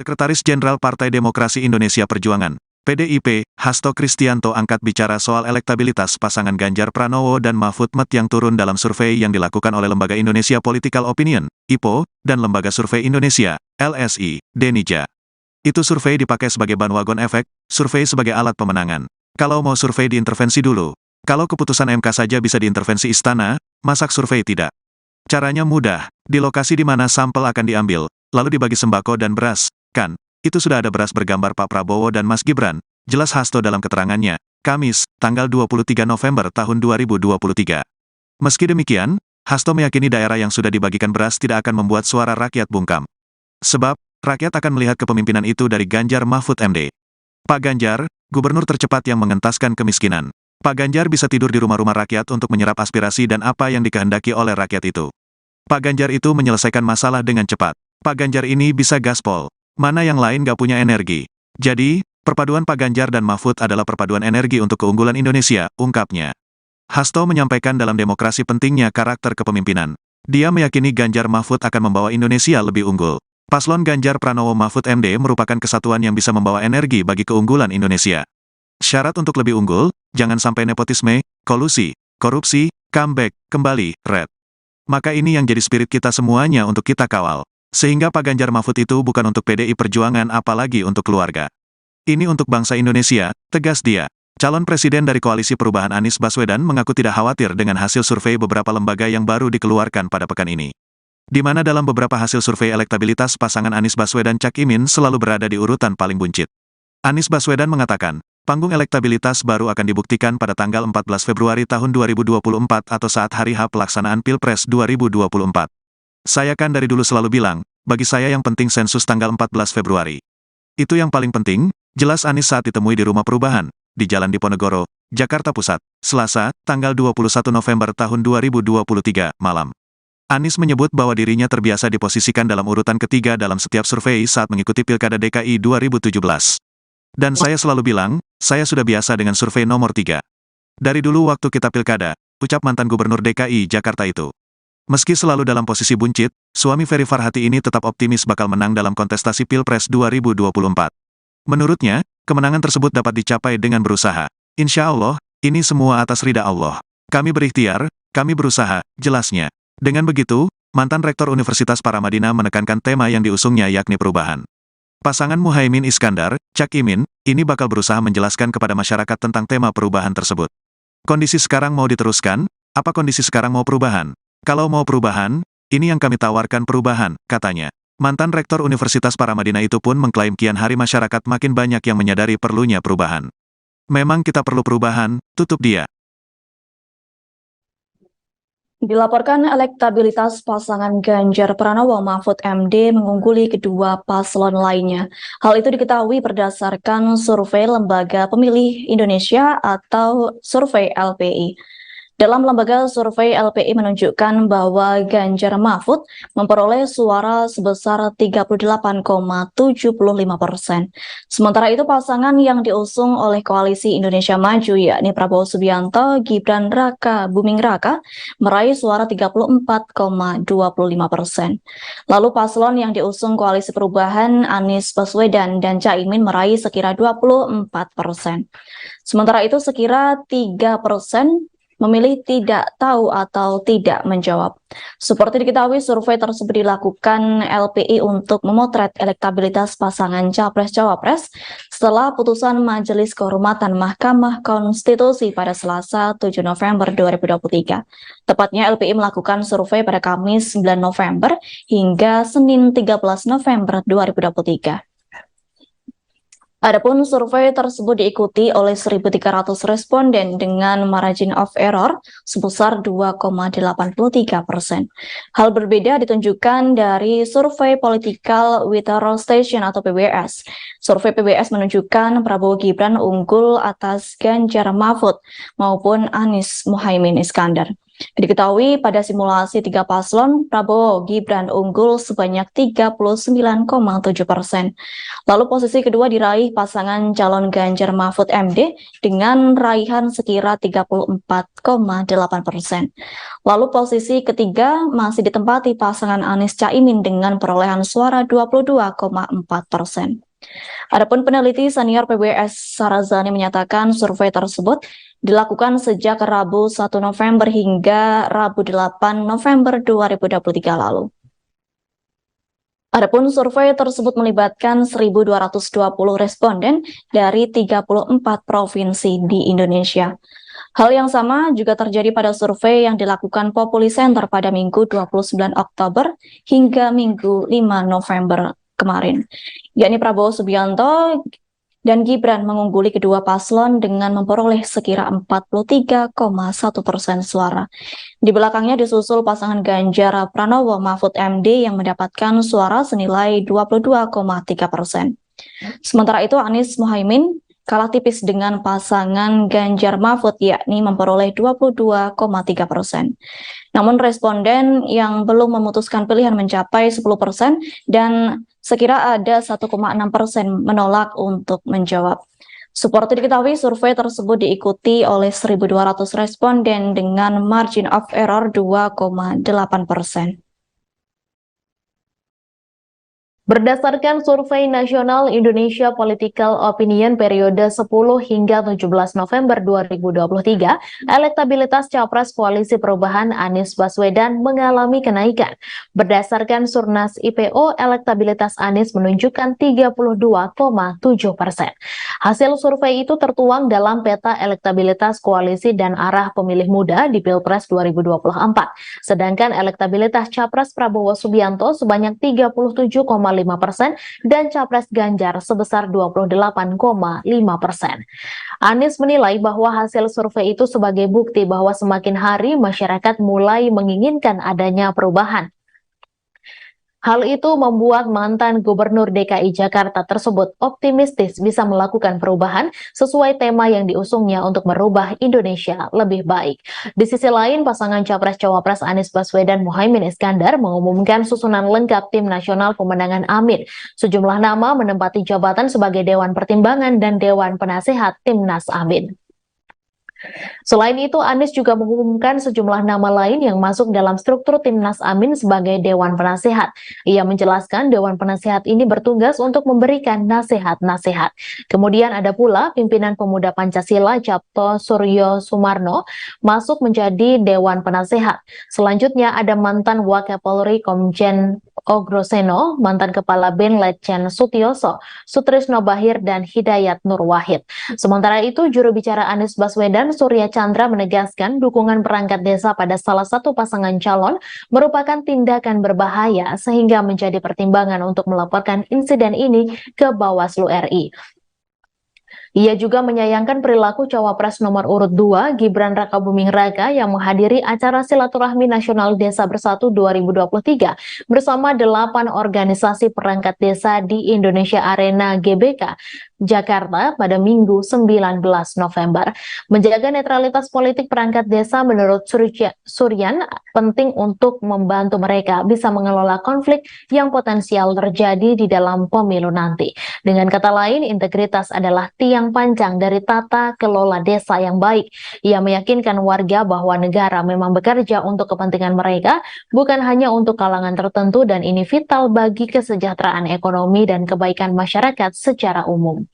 Sekretaris Jenderal Partai Demokrasi Indonesia Perjuangan, PDIP, Hasto Kristianto angkat bicara soal elektabilitas pasangan Ganjar Pranowo dan Mahfud MD yang turun dalam survei yang dilakukan oleh Lembaga Indonesia Political Opinion, IPO, dan Lembaga Survei Indonesia, LSI, Denija. Itu survei dipakai sebagai bandwagon efek, survei sebagai alat pemenangan. Kalau mau survei diintervensi dulu. Kalau keputusan MK saja bisa diintervensi istana, masak survei tidak. Caranya mudah, di lokasi di mana sampel akan diambil, lalu dibagi sembako dan beras. Kan, itu sudah ada beras bergambar Pak Prabowo dan Mas Gibran, jelas Hasto dalam keterangannya, Kamis, tanggal 23 November tahun 2023. Meski demikian, Hasto meyakini daerah yang sudah dibagikan beras tidak akan membuat suara rakyat bungkam. Sebab, rakyat akan melihat kepemimpinan itu dari Ganjar Mahfud MD. Pak Ganjar, gubernur tercepat yang mengentaskan kemiskinan. Pak Ganjar bisa tidur di rumah-rumah rakyat untuk menyerap aspirasi dan apa yang dikehendaki oleh rakyat itu. Pak Ganjar itu menyelesaikan masalah dengan cepat. Pak Ganjar ini bisa gaspol. Mana yang lain gak punya energi. Jadi, perpaduan Pak Ganjar dan Mahfud adalah perpaduan energi untuk keunggulan Indonesia, ungkapnya. Hasto menyampaikan dalam demokrasi pentingnya karakter kepemimpinan. Dia meyakini Ganjar Mahfud akan membawa Indonesia lebih unggul. Paslon Ganjar Pranowo Mahfud MD merupakan kesatuan yang bisa membawa energi bagi keunggulan Indonesia. Syarat untuk lebih unggul, jangan sampai nepotisme, kolusi, korupsi, comeback, kembali, red. Maka ini yang jadi spirit kita semuanya untuk kita kawal. Sehingga Pak Ganjar Mahfud itu bukan untuk PDI Perjuangan apalagi untuk keluarga. Ini untuk bangsa Indonesia, tegas dia. Calon presiden dari Koalisi Perubahan Anies Baswedan mengaku tidak khawatir dengan hasil survei beberapa lembaga yang baru dikeluarkan pada pekan ini. Di mana dalam beberapa hasil survei elektabilitas pasangan Anies Baswedan Cak Imin selalu berada di urutan paling buncit. Anies Baswedan mengatakan, panggung elektabilitas baru akan dibuktikan pada tanggal 14 Februari tahun 2024 atau saat hari H pelaksanaan Pilpres 2024. Saya kan dari dulu selalu bilang, bagi saya yang penting sensus tanggal 14 Februari. Itu yang paling penting, jelas Anies saat ditemui di Rumah Perubahan, di Jalan Diponegoro, Jakarta Pusat, Selasa, tanggal 21 November tahun 2023, malam. Anies menyebut bahwa dirinya terbiasa diposisikan dalam urutan ketiga dalam setiap survei saat mengikuti Pilkada DKI 2017. Dan saya selalu bilang, saya sudah biasa dengan survei nomor 3. Dari dulu waktu kita Pilkada, ucap mantan Gubernur DKI Jakarta itu. Meski selalu dalam posisi buncit, suami Ferry Farhati ini tetap optimis bakal menang dalam kontestasi Pilpres 2024. Menurutnya, kemenangan tersebut dapat dicapai dengan berusaha. Insya Allah, ini semua atas ridha Allah. Kami berikhtiar, kami berusaha, jelasnya. Dengan begitu, mantan Rektor Universitas Paramadina menekankan tema yang diusungnya yakni perubahan. Pasangan Muhaimin Iskandar, Cak Imin, ini bakal berusaha menjelaskan kepada masyarakat tentang tema perubahan tersebut. Kondisi sekarang mau diteruskan? Apa kondisi sekarang mau perubahan? Kalau mau perubahan, ini yang kami tawarkan perubahan, katanya. Mantan Rektor Universitas Paramadina itu pun mengklaim kian hari masyarakat makin banyak yang menyadari perlunya perubahan. Memang kita perlu perubahan, tutup dia. Dilaporkan elektabilitas pasangan Ganjar Pranowo Mahfud MD mengungguli kedua paslon lainnya. Hal itu diketahui berdasarkan survei Lembaga Pemilih Indonesia atau survei LPI. Dalam lembaga survei LPI menunjukkan bahwa Ganjar Mahfud memperoleh suara sebesar 38,75%. Sementara itu pasangan yang diusung oleh Koalisi Indonesia Maju yakni Prabowo Subianto, Gibran Raka Buming Raka meraih suara 34,25%. Lalu paslon yang diusung Koalisi Perubahan Anies Baswedan dan Caimin meraih sekira 24%. Sementara itu sekira 3% memilih tidak tahu atau tidak menjawab. Seperti diketahui, survei tersebut dilakukan LPI untuk memotret elektabilitas pasangan Capres-Cawapres setelah putusan Majelis Kehormatan Mahkamah Konstitusi pada Selasa 7 November 2023. Tepatnya LPI melakukan survei pada Kamis 9 November hingga Senin 13 November 2023. Adapun survei tersebut diikuti oleh 1.300 responden dengan margin of error sebesar 2,83%. Hal berbeda ditunjukkan dari survei Political Withdrawal Station atau PWS. Survei PBS menunjukkan Prabowo Gibran unggul atas Ganjar Mahfud maupun Anies Muhaimin Iskandar. Diketahui pada simulasi 3 paslon, Prabowo Gibran unggul sebanyak 39,7%. Lalu posisi kedua diraih pasangan calon Ganjar Mahfud MD dengan raihan sekira 34,8%. Lalu posisi ketiga masih ditempati pasangan Anies Caimin dengan perolehan suara 22,4%. Adapun peneliti senior PBS Sarazani menyatakan survei tersebut dilakukan sejak Rabu 1 November hingga Rabu 8 November 2023 lalu. Adapun survei tersebut melibatkan 1.220 responden dari 34 provinsi di Indonesia. Hal yang sama juga terjadi pada survei yang dilakukan Populi Center pada Minggu 29 Oktober hingga Minggu 5 November kemarin, yakni Prabowo Subianto dan Gibran mengungguli kedua paslon dengan memperoleh sekira 43,1% suara. Di belakangnya disusul pasangan Ganjar Pranowo Mahfud MD yang mendapatkan suara senilai 22,3%. Sementara itu Anies Muhaimin kalah tipis dengan pasangan Ganjar Mahfud yakni memperoleh 22,3%. Namun responden yang belum memutuskan pilihan mencapai 10% dan sekira ada 1,6% menolak untuk menjawab. Seperti diketahui, survei tersebut diikuti oleh 1.200 responden dengan margin of error 2,8%. Berdasarkan Survei Nasional Indonesia Political Opinion periode 10 hingga 17 November 2023, elektabilitas Capres Koalisi Perubahan Anies Baswedan mengalami kenaikan. Berdasarkan Surnas IPO, elektabilitas Anies menunjukkan 32,7%. Hasil survei itu tertuang dalam peta elektabilitas koalisi dan arah pemilih muda di Pilpres 2024. Sedangkan elektabilitas Capres Prabowo Subianto sebanyak 37,5% dan Capres Ganjar sebesar 28,5%. Anies menilai bahwa hasil survei itu sebagai bukti bahwa semakin hari masyarakat mulai menginginkan adanya perubahan. Hal itu membuat mantan Gubernur DKI Jakarta tersebut optimistis bisa melakukan perubahan sesuai tema yang diusungnya untuk merubah Indonesia lebih baik. Di sisi lain, pasangan Capres-Cawapres Anies Baswedan Muhaimin Iskandar mengumumkan susunan lengkap Tim Nasional Pemenangan Amin. Sejumlah nama menempati jabatan sebagai Dewan Pertimbangan dan Dewan Penasehat Timnas Amin. Selain itu, Anies juga mengumumkan sejumlah nama lain yang masuk dalam struktur Timnas Amin sebagai Dewan Penasehat. Ia menjelaskan Dewan Penasehat ini bertugas untuk memberikan nasihat-nasihat. Kemudian ada pula pimpinan Pemuda Pancasila Capto Suryo Sumarno masuk menjadi Dewan Penasehat. Selanjutnya ada mantan Wakapolri Komjen Ogroseno, mantan Kepala BIN Letjen Sutioso, Sutrisno Bahir, dan Hidayat Nur Wahid. Sementara itu, juru bicara Anies Baswedan Surya Chandra menegaskan dukungan perangkat desa pada salah satu pasangan calon merupakan tindakan berbahaya sehingga menjadi pertimbangan untuk melaporkan insiden ini ke Bawaslu RI. Ia juga menyayangkan perilaku Cawapres nomor urut 2 Gibran Rakabuming Raka yang menghadiri acara Silaturahmi Nasional Desa Bersatu 2023 bersama 8 organisasi perangkat desa di Indonesia Arena GBK Jakarta pada Minggu 19 November. Menjaga netralitas politik perangkat desa menurut Suryan penting untuk membantu mereka bisa mengelola konflik yang potensial terjadi di dalam pemilu nanti. Dengan kata lain, integritas adalah tiang panjang dari tata kelola desa yang baik. Ia meyakinkan warga bahwa negara memang bekerja untuk kepentingan mereka, bukan hanya untuk kalangan tertentu, dan ini vital bagi kesejahteraan ekonomi dan kebaikan masyarakat secara umum.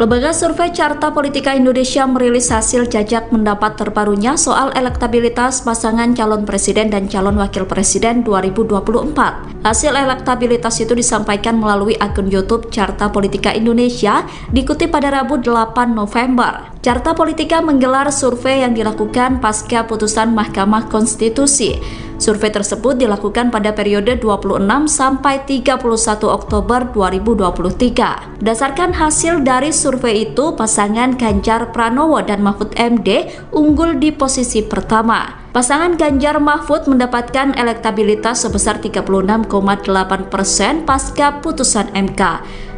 Lembaga Survei Carta Politika Indonesia merilis hasil jajak pendapat terbarunya soal elektabilitas pasangan calon presiden dan calon wakil presiden 2024. Hasil elektabilitas itu disampaikan melalui akun YouTube Carta Politika Indonesia, dikutip pada Rabu 8 November. Carta Politika menggelar survei yang dilakukan pasca putusan Mahkamah Konstitusi. Survei tersebut dilakukan pada periode 26 sampai 31 Oktober 2023. Berdasarkan hasil dari survei itu, pasangan Ganjar Pranowo dan Mahfud MD unggul di posisi pertama. Pasangan Ganjar Mahfud mendapatkan elektabilitas sebesar 36,8% pasca putusan MK.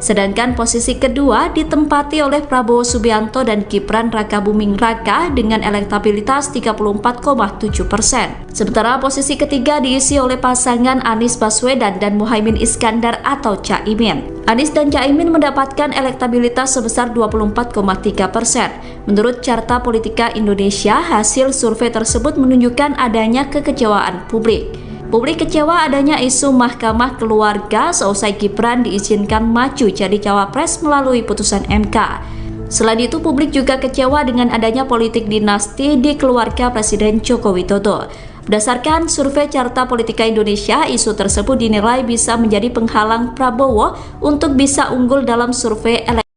Sedangkan posisi kedua ditempati oleh Prabowo Subianto dan Gibran Rakabuming Raka dengan elektabilitas 34,7%. Sementara posisi ketiga diisi oleh pasangan Anies Baswedan dan Muhaimin Iskandar atau Caimin. Anies dan Caimin mendapatkan elektabilitas sebesar 24,3%. Menurut Carta Politika Indonesia, hasil survei tersebut menunjukkan adanya kekecewaan publik. Publik kecewa adanya isu Mahkamah Keluarga seusai Gibran diizinkan maju jadi cawapres melalui putusan MK. Selain itu, publik juga kecewa dengan adanya politik dinasti di keluarga Presiden Joko Widodo. Berdasarkan survei Carta Politika Indonesia, isu tersebut dinilai bisa menjadi penghalang Prabowo untuk bisa unggul dalam survei elektoral